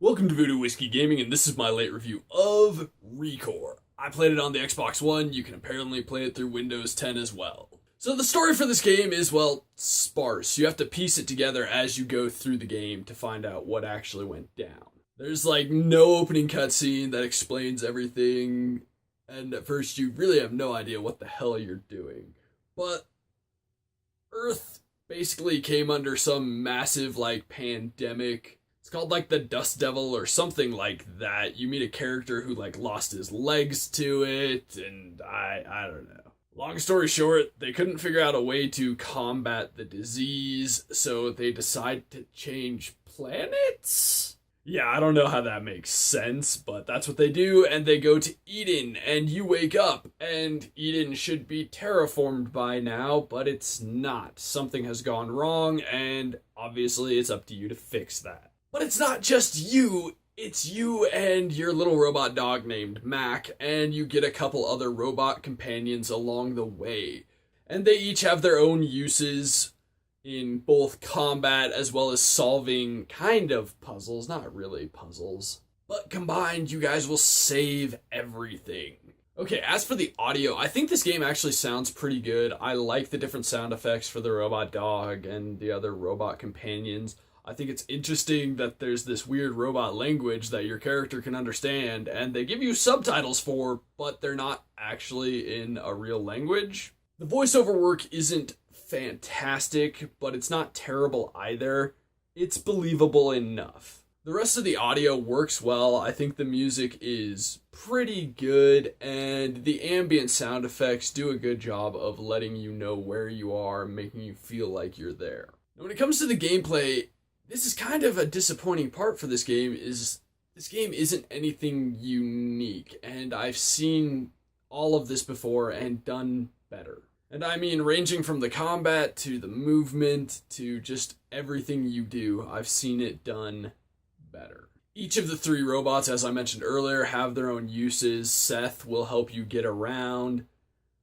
Welcome to Voodoo Whiskey Gaming, and this is my late review of ReCore. I played it on the Xbox One. You can apparently play it through Windows 10 as well. So the story for this game is, well, sparse. You have to piece it together as you go through the game to find out what actually went down. There's no opening cutscene that explains everything, and at first you really have no idea what the hell you're doing. But Earth basically came under some massive, pandemic. It's called, the Dust Devil or something like that. You meet a character who, lost his legs to it, and I don't know. Long story short, they couldn't figure out a way to combat the disease, so they decide to change planets? Yeah, I don't know how that makes sense, but that's what they do, and they go to Eden, and you wake up, and Eden should be terraformed by now, but it's not. Something has gone wrong, and obviously it's up to you to fix that. But it's not just you, it's you and your little robot dog named Mac, and you get a couple other robot companions along the way. And they each have their own uses in both combat as well as solving kind of puzzles, not really puzzles. But combined, you guys will save everything. Okay, as for the audio, I think this game actually sounds pretty good. I like the different sound effects for the robot dog and the other robot companions. I think it's interesting that there's this weird robot language that your character can understand, and they give you subtitles for, but they're not actually in a real language. The voiceover work isn't fantastic, but it's not terrible either. It's believable enough. The rest of the audio works well. I think the music is pretty good, and the ambient sound effects do a good job of letting you know where you are, making you feel like you're there. Now, when it comes to the gameplay, this is kind of a disappointing part for this game, is this game isn't anything unique, and I've seen all of this before and done better. And I mean, ranging from the combat to the movement to just everything you do, I've seen it done better. Each of the three robots, as I mentioned earlier, have their own uses. Seth will help you get around.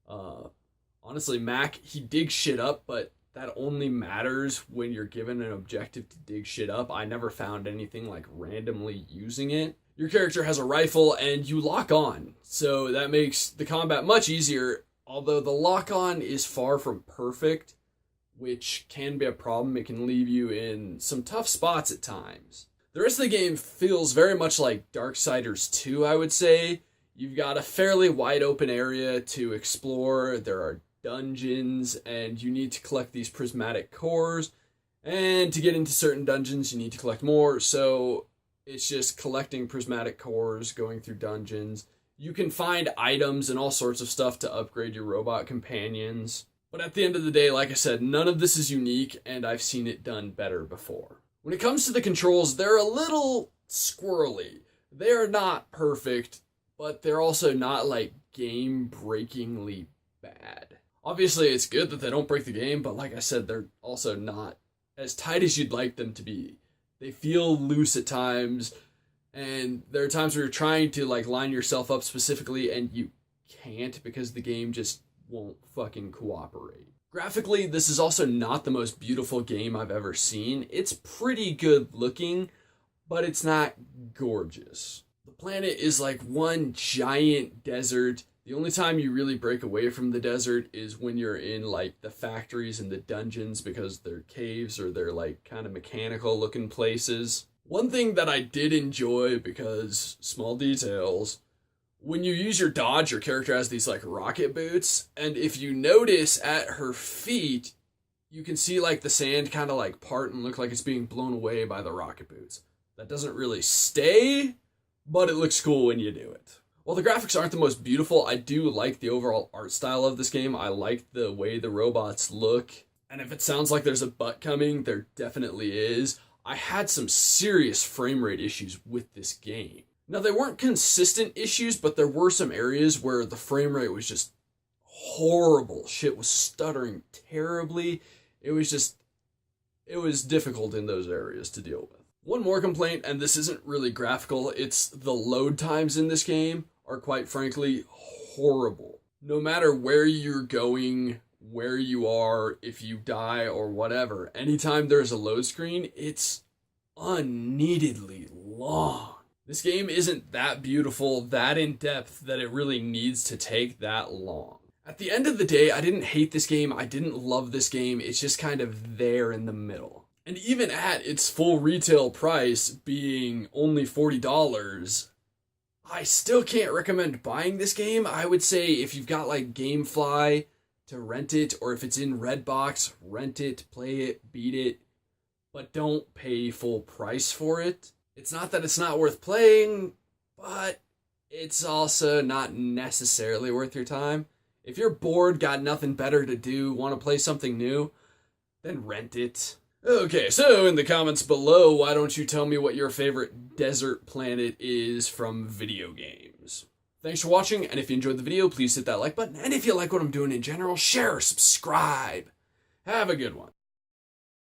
Honestly, Mac, he digs shit up, but that only matters when you're given an objective to dig shit up. I never found anything randomly using it. Your character has a rifle and you lock on, so that makes the combat much easier, although the lock on is far from perfect, which can be a problem. It can leave you in some tough spots at times. The rest of the game feels very much like Darksiders 2, I would say. You've got a fairly wide open area to explore. There are dungeons, and you need to collect these prismatic cores, and to get into certain dungeons you need to collect more, so it's just collecting prismatic cores, going through dungeons. You can find items and all sorts of stuff to upgrade your robot companions, but at the end of the day, like I said, none of this is unique, and I've seen it done better before. When it comes to the controls, they're a little squirrely. They're not perfect, but they're also not game-breakingly bad. Obviously, it's good that they don't break the game, but like I said, they're also not as tight as you'd like them to be. They feel loose at times, and there are times where you're trying to line yourself up specifically, and you can't because the game just won't fucking cooperate. Graphically, this is also not the most beautiful game I've ever seen. It's pretty good looking, but it's not gorgeous. The planet is one giant desert. The only time you really break away from the desert is when you're in the factories and the dungeons, because they're caves or they're kind of mechanical looking places. One thing that I did enjoy, because small details, when you use your dodge, your character has these rocket boots, and if you notice at her feet, you can see the sand kind of part and look like it's being blown away by the rocket boots. That doesn't really stay, but it looks cool when you do it. While the graphics aren't the most beautiful, I do like the overall art style of this game. I like the way the robots look. And if it sounds like there's a butt coming, there definitely is. I had some serious frame rate issues with this game. Now, they weren't consistent issues, but there were some areas where the frame rate was just horrible. Shit was stuttering terribly. It was difficult in those areas to deal with. One more complaint, and this isn't really graphical, it's the load times in this game are quite frankly horrible. No matter where you're going, where you are, if you die or whatever, anytime there's a load screen, it's unneededly long. This game isn't that beautiful, that in depth, that it really needs to take that long. At the end of the day, I didn't hate this game, I didn't love this game, it's just kind of there in the middle. And even at its full retail price being only $40, I still can't recommend buying this game. I would say if you've got like GameFly to rent it, or if it's in Redbox, rent it, play it, beat it, but don't pay full price for it. It's not that it's not worth playing, but it's also not necessarily worth your time. If you're bored, got nothing better to do, want to play something new, then rent it. Okay, so in the comments below, why don't you tell me what your favorite desert planet is from video games? Thanks for watching, and if you enjoyed the video, please hit that like button, and if you like what I'm doing in general, share, subscribe. Have a good one.